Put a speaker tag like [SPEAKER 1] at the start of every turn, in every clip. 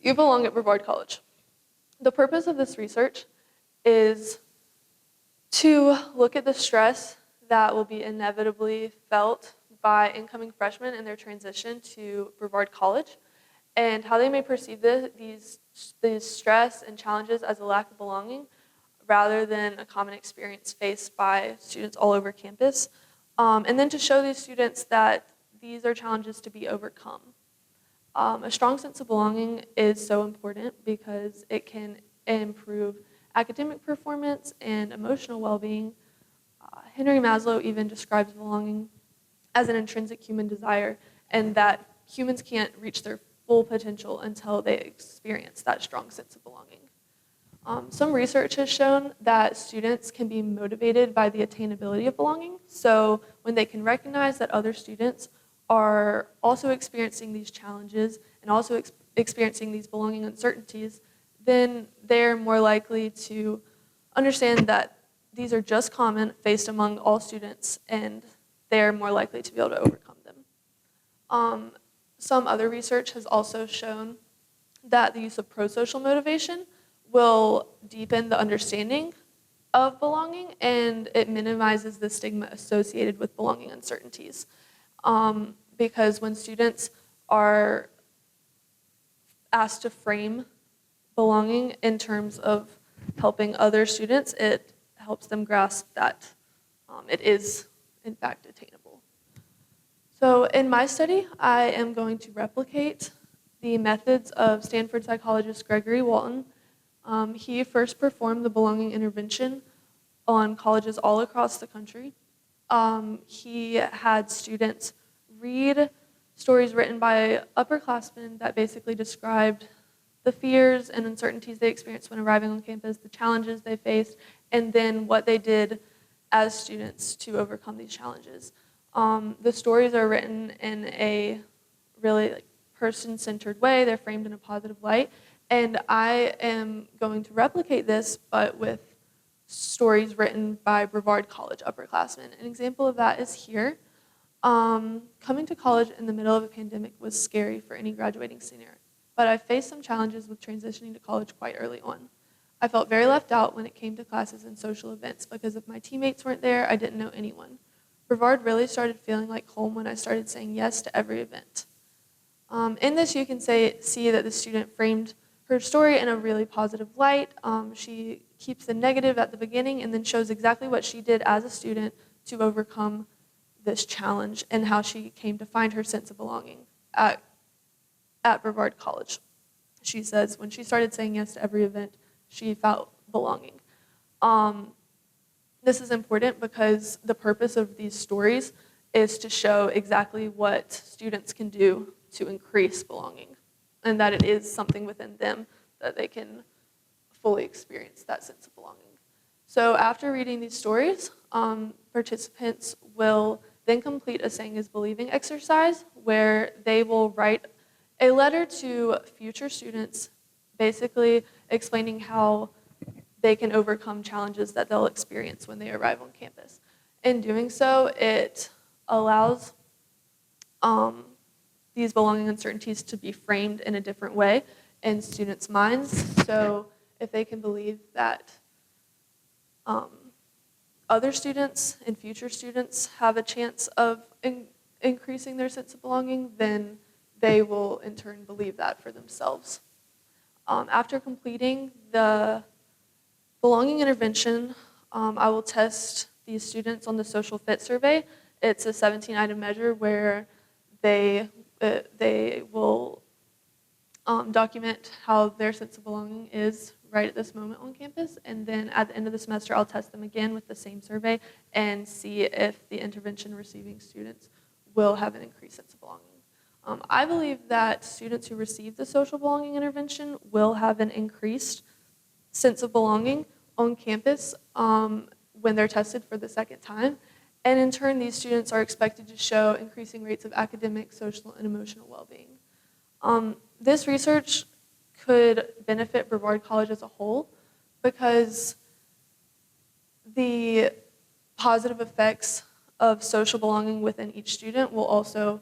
[SPEAKER 1] You belong at Brevard College. The purpose of this research is to look at the stress that will be inevitably felt by incoming freshmen in their transition to Brevard College and how they may perceive these stress and challenges as a lack of belonging rather than a common experience faced by students all over campus. And then to show these students that these are challenges to be overcome. A strong sense of belonging is so important because it can improve academic performance and emotional well-being. Henry Maslow even describes belonging as an intrinsic human desire, and that humans can't reach their full potential until they experience that strong sense of belonging. Some research has shown that students can be motivated by the attainability of belonging. So when they can recognize that other students are also experiencing these challenges and also experiencing these belonging uncertainties, then they're more likely to understand that these are just common faced among all students and they're more likely to be able to overcome them. Some other research has also shown that the use of pro-social motivation will deepen the understanding of belonging and it minimizes the stigma associated with belonging uncertainties. Because when students are asked to frame belonging in terms of helping other students, it helps them grasp that it is, in fact, attainable. So in my study, I am going to replicate the methods of Stanford psychologist Gregory Walton. He first performed the belonging intervention on colleges all across the country. He had students read stories written by upperclassmen that basically described the fears and uncertainties they experienced when arriving on campus, the challenges they faced, and then what they did as students to overcome these challenges. The stories are written in a really person-centered way. They're framed in a positive light. And I am going to replicate this, but with stories written by Brevard College upperclassmen. An example of that is here. Coming to college in the middle of a pandemic was scary for any graduating senior, but I faced some challenges with transitioning to college quite early on. I felt very left out when it came to classes and social events because if my teammates weren't there, I didn't know anyone. Brevard really started feeling like home when I started saying yes to every event. In this, you can see that the student framed her story in a really positive light. She keeps the negative at the beginning and then shows exactly what she did as a student to overcome this challenge and how she came to find her sense of belonging at Brevard College. She says when she started saying yes to every event, she felt belonging. This is important because the purpose of these stories is to show exactly what students can do to increase belonging and that it is something within them that they can fully experience that sense of belonging. So after reading these stories, participants will then complete a saying is believing exercise where they will write a letter to future students basically explaining how they can overcome challenges that they'll experience when they arrive on campus. In doing so, it allows these belonging uncertainties to be framed in a different way in students' minds. So if they can believe that other students and future students have a chance of increasing their sense of belonging, then they will in turn believe that for themselves. After completing the belonging intervention, I will test these students on the social fit survey. It's a 17-item measure where they will document how their sense of belonging is right at this moment on campus, and then at the end of the semester I'll test them again with the same survey and see if the intervention receiving students will have an increased sense of belonging. I believe that students who receive the social belonging intervention will have an increased sense of belonging on campus when they're tested for the second time, and in turn these students are expected to show increasing rates of academic, social, and emotional well-being. This research could benefit Brevard College as a whole because the positive effects of social belonging within each student will also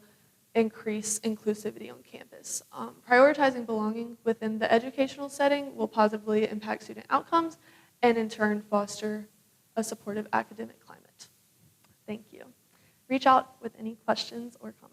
[SPEAKER 1] increase inclusivity on campus. Prioritizing belonging within the educational setting will positively impact student outcomes and in turn foster a supportive academic climate. Thank you. Reach out with any questions or comments.